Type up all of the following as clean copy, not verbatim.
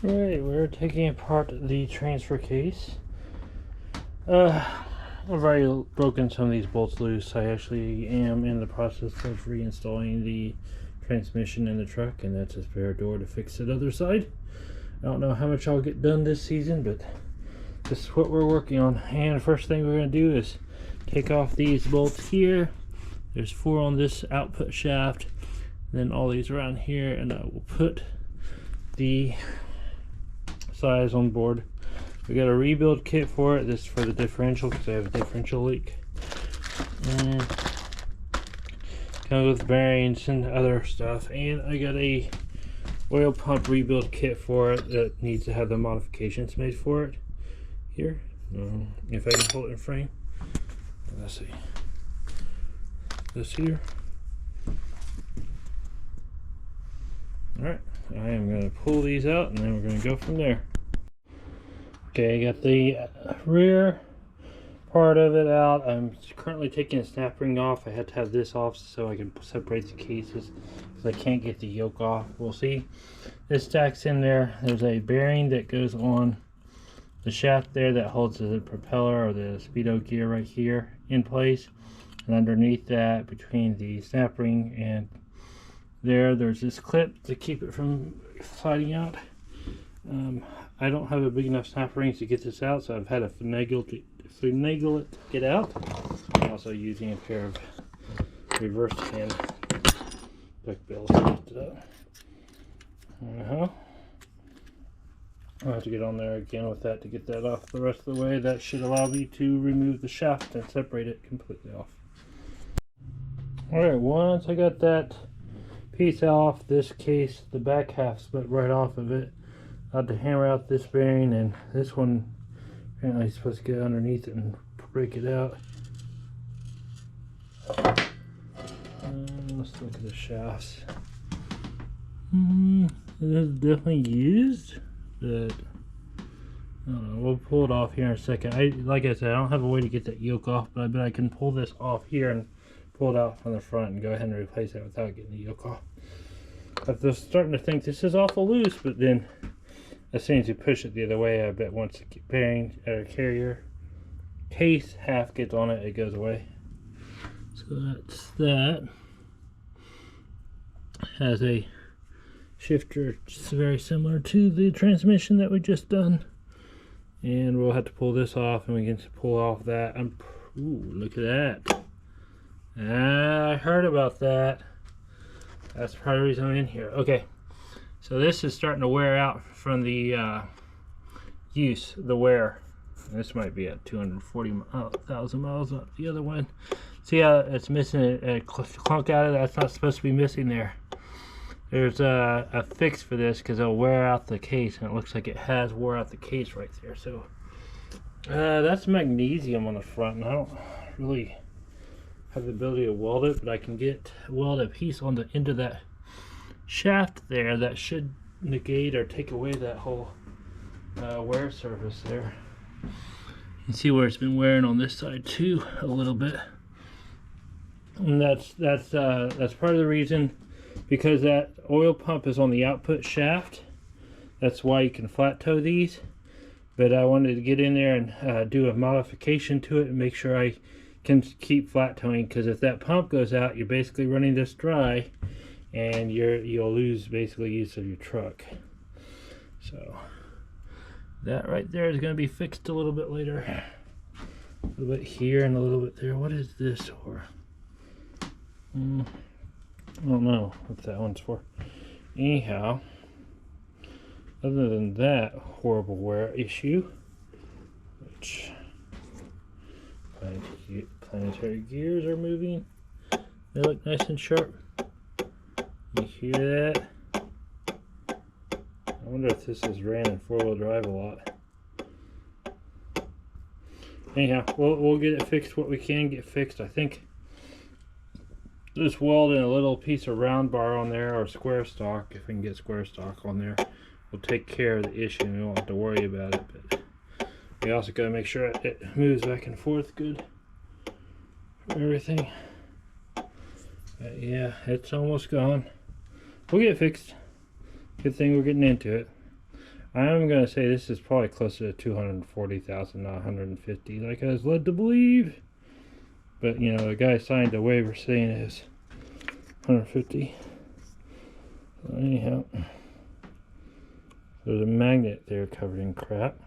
Alright, we're taking apart the transfer case. I've already broken some of these bolts loose. I actually am in the process of reinstalling the transmission in the truck, and that's a spare door to fix the other side. I don't know how much I'll get done this season, but this is what we're working on. And the first thing we're going to do is take off these bolts here. There's 4 on this output shaft, then all these around here, and I will put the size on board. We got a rebuild kit for it. This is for the differential because I have a differential leak. And comes with bearings and other stuff. And I got a oil pump rebuild kit for it that needs to have the modifications made for it. Here, if I can hold it in frame. Let's see. This here. Alright, I am going to pull these out and then we're going to go from there. Okay, I got the rear part of it out. I'm currently taking a snap ring off. I had to have this off so I can separate the cases because I can't get the yoke off. We'll see. This stacks in there. There's a bearing that goes on the shaft there that holds the propeller or the speedo gear right here in place. And underneath that, between the snap ring and there's this clip to keep it from sliding out. I don't have a big enough snap ring to get this out, so I've had to finagle it to get out. I'm also using a pair of reverse hand duck bills to lift it up. I'll have to get on there again with that to get that off the rest of the way. That should allow me to remove the shaft and separate it completely off. Alright, once I got that piece off, this case, the back half split right off of it. I had to hammer out this bearing, and this one apparently is supposed to get underneath it and break it out. Let's look at the shafts. It is definitely used, but I don't know. We'll pull it off here in a second. Like I said, I don't have a way to get that yoke off, but I bet I can pull this off here and pull it out from the front and go ahead and replace it without getting the yoke off. I was starting to think this is awful loose, but then as soon as you push it the other way, I bet once the bearing carrier case half gets on it, it goes away. So that's that. Has a shifter very similar to the transmission that we just done, and we'll have to pull this off, and we can pull off that. Ooh, look at that. I heard about that. That's part of the reason I'm in here. Okay, so this is starting to wear out from the use, the wear. This might be at 240,000 miles up the other one. See how it's missing a clunk out of it? That's not supposed to be missing there. There's a fix for this because it'll wear out the case, and it looks like it has wore out the case right there. So that's magnesium on the front, and I don't really have the ability to weld it, but I can weld a piece on the end of that shaft there that should negate or take away that whole wear surface there. You can see where it's been wearing on this side too a little bit, and that's part of the reason, because that oil pump is on the output shaft. That's why you can flat toe these, but I wanted to get in there and do a modification to it and make sure I can keep flat toeing, because if that pump goes out, you're basically running this dry and you'll lose basically use of your truck. So that right there is going to be fixed a little bit later. A little bit here and a little bit there. What is this for? I don't know what that one's for. Anyhow, other than that horrible wear issue, which planetary gears are moving, they look nice and sharp. You hear that? I wonder if this is ran in 4-wheel drive a lot. Anyhow, we'll get it fixed what we can get fixed. I think just welding a little piece of round bar on there, or square stock, if we can get square stock on there, will take care of the issue and we won't have to worry about it. But we also got to make sure it moves back and forth good for everything. But yeah, it's almost gone. We'll get it fixed. Good thing we're getting into it. I'm gonna say this is probably closer to 240,000, not 150, like I was led to believe. But you know, the guy signed a waiver saying it's 150. So anyhow, there's a magnet there covered in crap.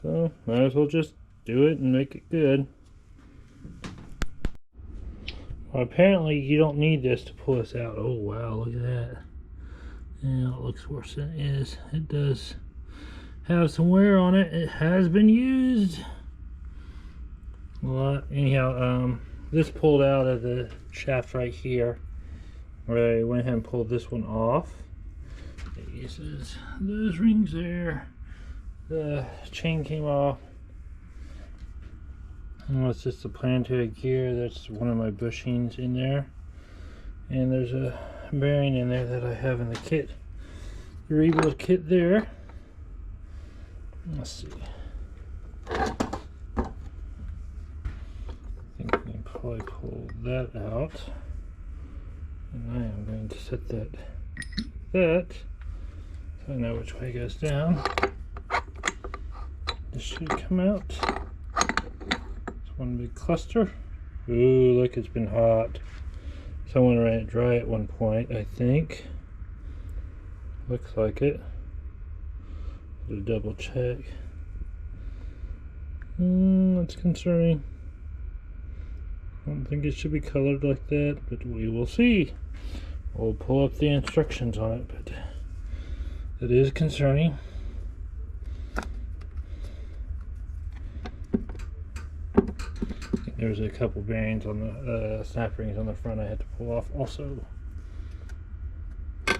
So might as well just do it and make it good. Well, apparently you don't need this to pull this out. Oh wow, look at that. Yeah, it looks worse than it is. It does have some wear on it. It has been used a lot. Anyhow, this pulled out of the shaft right here, where I went ahead and pulled this one off. It uses those rings there. The chain came off. And it's just a planetary gear. That's one of my bushings in there. And there's a bearing in there that I have in the kit. The rebuild kit there. Let's see. I think we can probably pull that out. And I am going to set that so I know which way it goes down. This should come out. It's one big cluster. Ooh, look, it's been hot. Someone ran it dry at one point, I think. Looks like it. To double check. That's concerning. I don't think it should be colored like that, but we will see. We'll pull up the instructions on it, but it is concerning. There's a couple bearings on the snap rings on the front I had to pull off also. I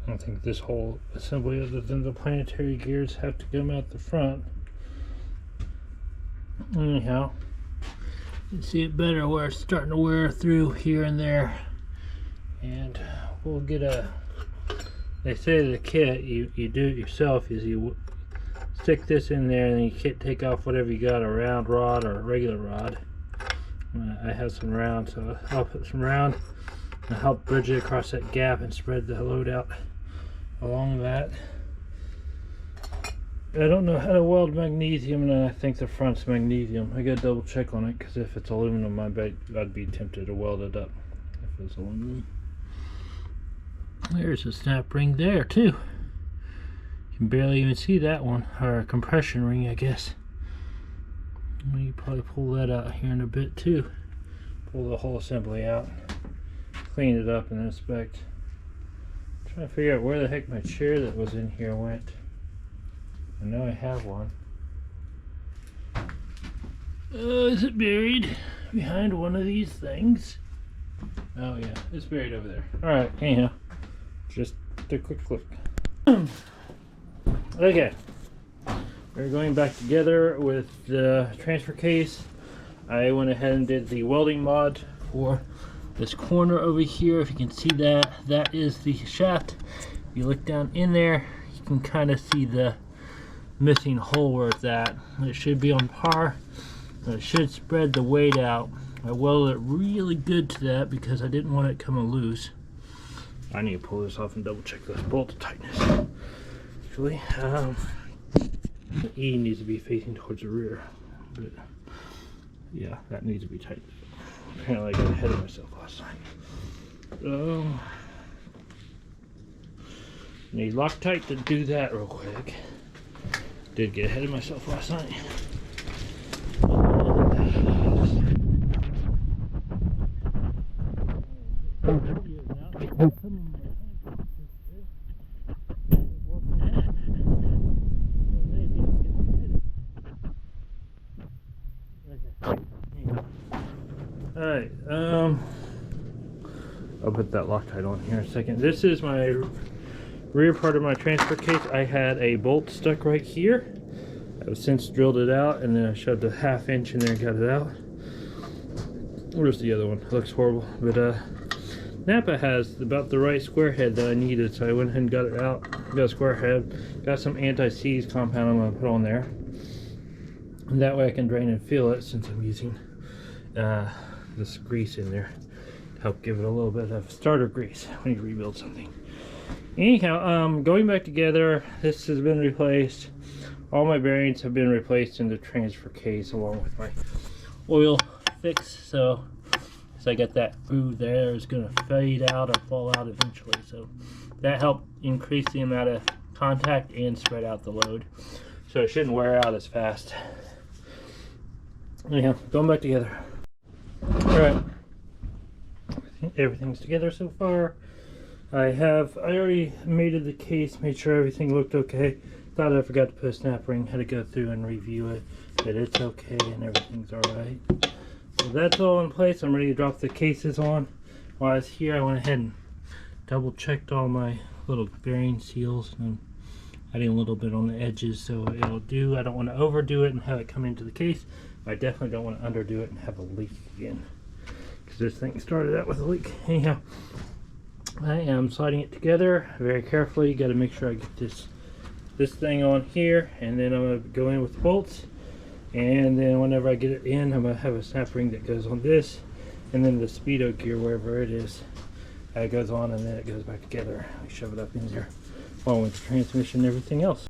don't think this whole assembly, other than the planetary gears, have to come out the front. Anyhow, you can see it better where it's starting to wear through here and there. And we'll get a... They say the kit, you do it yourself, is you stick this in there and then you take off whatever you got, a round rod or a regular rod. I have some round, so I'll put some round and help bridge it across that gap and spread the load out along that. I don't know how to weld magnesium, and I think the front's magnesium. I gotta double check on it, because if it's aluminum, I'd be tempted to weld it up if it's aluminum. There's a snap ring there too. You can barely even see that one, or a compression ring, I guess. You probably pull that out here in a bit too. Pull the whole assembly out, clean it up, and inspect. I'm trying to figure out where the heck my chair that was in here went. I know I have one. Is it buried behind one of these things? Oh yeah, it's buried over there. Alright, anyhow. Just a quick look. Okay, we're going back together with the transfer case. I went ahead and did the welding mod for this corner over here. If you can see that, that is the shaft. If you look down in there, you can kind of see the missing hole where it's at. It should be on par, but it should spread the weight out. I welded it really good to that because I didn't want it coming loose. I need to pull this off and double check the bolt tightness. Actually, the E needs to be facing towards the rear, but yeah, that needs to be tightened. Apparently I got ahead of myself last time. Need Loctite to do that real quick. Did get ahead of myself last night. Alright, I'll put that Loctite on here in a second. This is my rear part of my transfer case. I had a bolt stuck right here. I've since drilled it out, and then I shoved a 1/2 inch in there and got it out. Where's the other one? It looks horrible, but Napa has about the right square head that I needed, so I went ahead and got it out. Got a square head, got some anti-seize compound I'm going to put on there, and that way I can drain and fill it, since I'm using this grease in there to help give it a little bit of starter grease when you rebuild something. Anyhow, going back together, this has been replaced. All my bearings have been replaced in the transfer case along with my oil fix. So I got that groove there is going to fade out or fall out eventually. So that helped increase the amount of contact and spread out the load. So it shouldn't wear out as fast. Anyhow, going back together. Alright. Everything's together so far. I already mated the case, made sure everything looked okay. Thought I forgot to put a snap ring, had to go through and review it, that it's okay and everything's alright. So that's all in place. I'm ready to drop the cases on. While I was here, I went ahead and double checked all my little bearing seals, and I'm adding a little bit on the edges so it'll do. I don't want to overdo it and have it come into the case, but I definitely don't want to underdo it and have a leak again, because this thing started out with a leak. Anyhow, I am sliding it together very carefully. Got to make sure I get this thing on here, and then I'm going to go in with the bolts, and then whenever I get it in, I'm going to have a snap ring that goes on this, and then the speedo gear, wherever it is, it goes on, and then it goes back together. I shove it up in there along with the transmission and everything else.